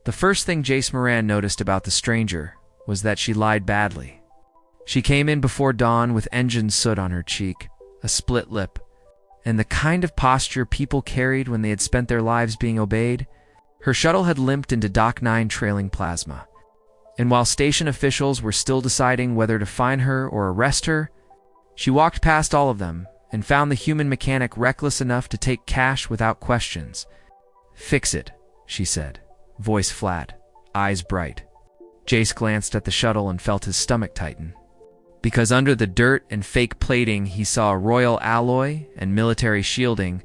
The first thing Jace Moran noticed about the stranger was that she lied badly. She came in before dawn with engine soot on her cheek, a split lip, and the kind of posture people carried when they had spent their lives being obeyed. Her shuttle had limped into Dock 9 trailing plasma. And while station officials were still deciding whether to fine her or arrest her, she walked past all of them and found the human mechanic reckless enough to take cash without questions. "Fix it," she said, voice flat, eyes bright. Jace glanced at the shuttle and felt his stomach tighten. Because under the dirt and fake plating he saw a royal alloy and military shielding.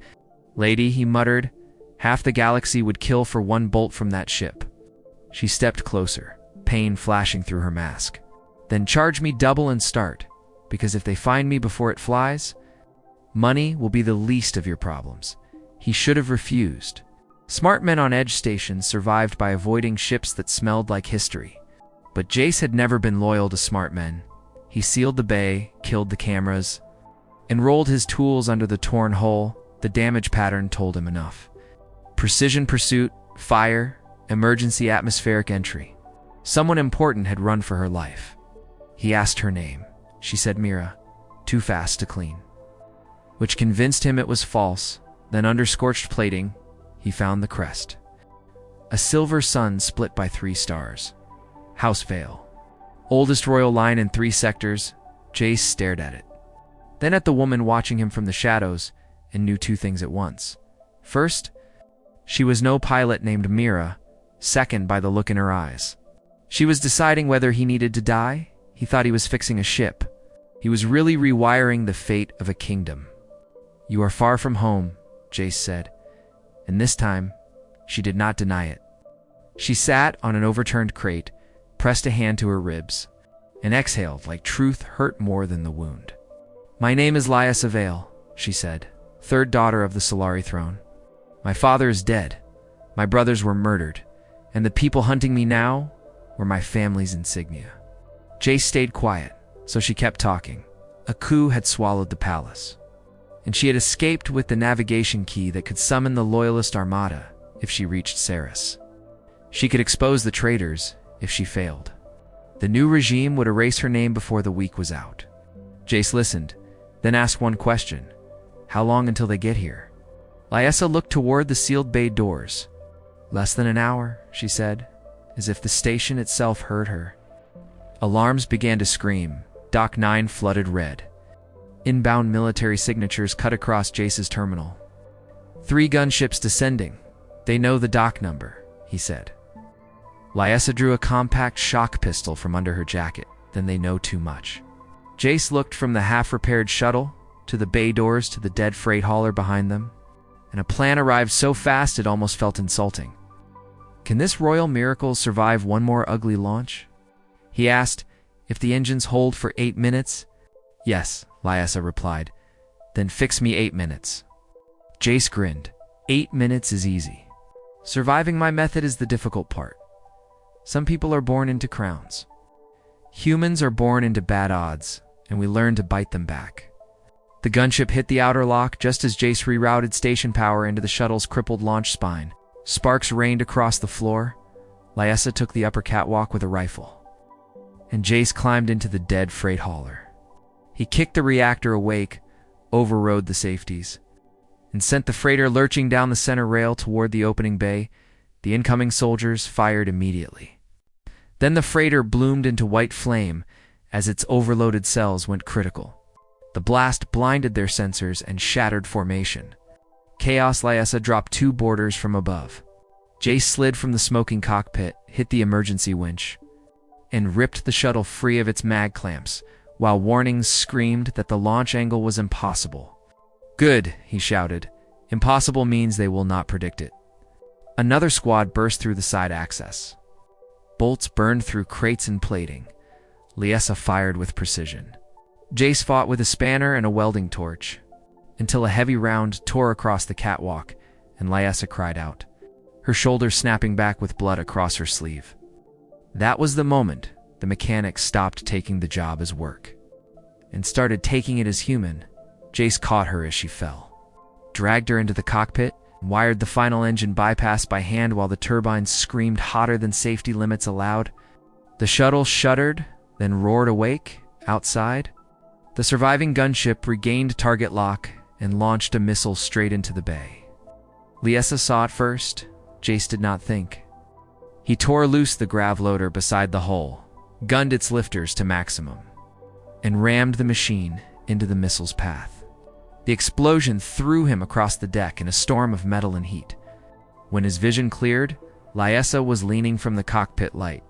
"Lady," he muttered, "half the galaxy would kill for one bolt from that ship." She stepped closer, pain flashing through her mask. "Then charge me double and start, because if they find me before it flies, money will be the least of your problems." He should have refused. Smart men on edge stations survived by avoiding ships that smelled like history. But Jace had never been loyal to smart men. He sealed the bay, killed the cameras, and rolled his tools under the torn hull. The damage pattern told him enough. Precision pursuit, fire, emergency atmospheric entry. Someone important had run for her life. He asked her name. She said Mira, too fast to clean. Which convinced him it was false. Then under scorched plating, he found the crest. A silver sun split by 3 stars. House Vael. Oldest royal line in 3 sectors. Jace stared at it. Then at the woman watching him from the shadows, and knew 2 things at once. First, she was no pilot named Mira. Second, by the look in her eyes. She was deciding whether he needed to die. He thought he was fixing a ship. He was really rewiring the fate of a kingdom. "You are far from home," Jace said. And this time, she did not deny it. She sat on an overturned crate, pressed a hand to her ribs, and exhaled like truth hurt more than the wound. "My name is Lyessa Vael," she said, 3rd daughter of the Solari throne. "My father is dead. My brothers were murdered, and the people hunting me now were my family's insignia." Jace stayed quiet, so she kept talking. A coup had swallowed the palace, and she had escaped with the navigation key that could summon the Loyalist Armada if she reached Ceres. She could expose the traitors if she failed. The new regime would erase her name before the week was out. Jace listened, then asked one question. "How long until they get here?" Lyessa looked toward the sealed bay doors. "Less than an hour," she said, as if the station itself heard her. Alarms began to scream. Dock 9 flooded red. Inbound military signatures cut across Jace's terminal. 3 gunships descending. "They know the dock number," he said. Lyessa drew a compact shock pistol from under her jacket. "Then they know too much." Jace looked from the half-repaired shuttle to the bay doors to the dead freight hauler behind them, and a plan arrived so fast it almost felt insulting. "Can this royal miracle survive one more ugly launch?" he asked. "If the engines hold for 8 minutes?" "Yes," Lyessa replied. "Then fix me 8 minutes." Jace grinned. 8 minutes is easy. Surviving my method is the difficult part. Some people are born into crowns. Humans are born into bad odds, and we learn to bite them back. The gunship hit the outer lock just as Jace rerouted station power into the shuttle's crippled launch spine. Sparks rained across the floor. Lyessa took the upper catwalk with a rifle, and Jace climbed into the dead freight hauler. He kicked the reactor awake, overrode the safeties, and sent the freighter lurching down the center rail toward the opening bay. The incoming soldiers fired immediately. Then the freighter bloomed into white flame as its overloaded cells went critical. The blast blinded their sensors and shattered formation. Chaos. Lyessa dropped 2 boarders from above. Jace slid from the smoking cockpit, hit the emergency winch, and ripped the shuttle free of its mag clamps, while warnings screamed that the launch angle was impossible. "Good," he shouted. "Impossible means they will not predict it." Another squad burst through the side access. Bolts burned through crates and plating. Lyessa fired with precision. Jace fought with a spanner and a welding torch, until a heavy round tore across the catwalk, and Lyessa cried out, her shoulder snapping back with blood across her sleeve. That was the moment the mechanic stopped taking the job as work, and started taking it as human. Jace caught her as she fell, dragged her into the cockpit, wired the final engine bypass by hand while the turbines screamed hotter than safety limits allowed. The shuttle shuddered, then roared awake, outside. The surviving gunship regained target lock and launched a missile straight into the bay. Lyessa saw it first. Jace did not think. He tore loose the grav loader beside the hull, gunned its lifters to maximum, and rammed the machine into the missile's path. The explosion threw him across the deck in a storm of metal and heat. When his vision cleared, Lyessa was leaning from the cockpit light.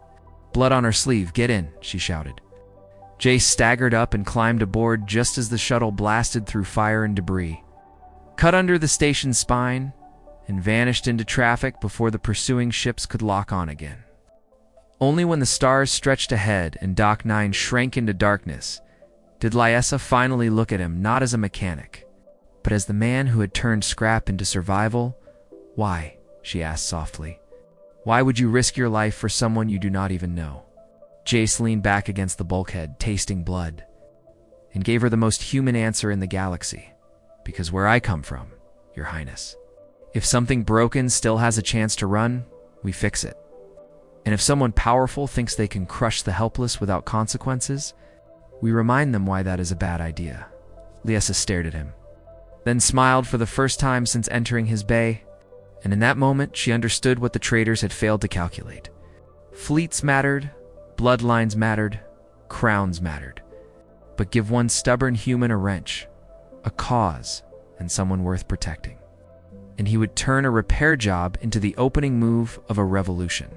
"Blood on her sleeve, get in," she shouted. Jace staggered up and climbed aboard just as the shuttle blasted through fire and debris, cut under the station's spine, and vanished into traffic before the pursuing ships could lock on again. Only when the stars stretched ahead and Dock 9 shrank into darkness did Lyessa finally look at him not as a mechanic, but as the man who had turned scrap into survival. "Why?" she asked softly. "Why would you risk your life for someone you do not even know?" Jace leaned back against the bulkhead, tasting blood, and gave her the most human answer in the galaxy. "Because where I come from, Your Highness. If something broken still has a chance to run, we fix it. And if someone powerful thinks they can crush the helpless without consequences, we remind them why that is a bad idea." Lyessa stared at him, then smiled for the first time since entering his bay, and in that moment she understood what the traders had failed to calculate. Fleets mattered, bloodlines mattered, crowns mattered. But give one stubborn human a wrench, a cause, and someone worth protecting, and he would turn a repair job into the opening move of a revolution.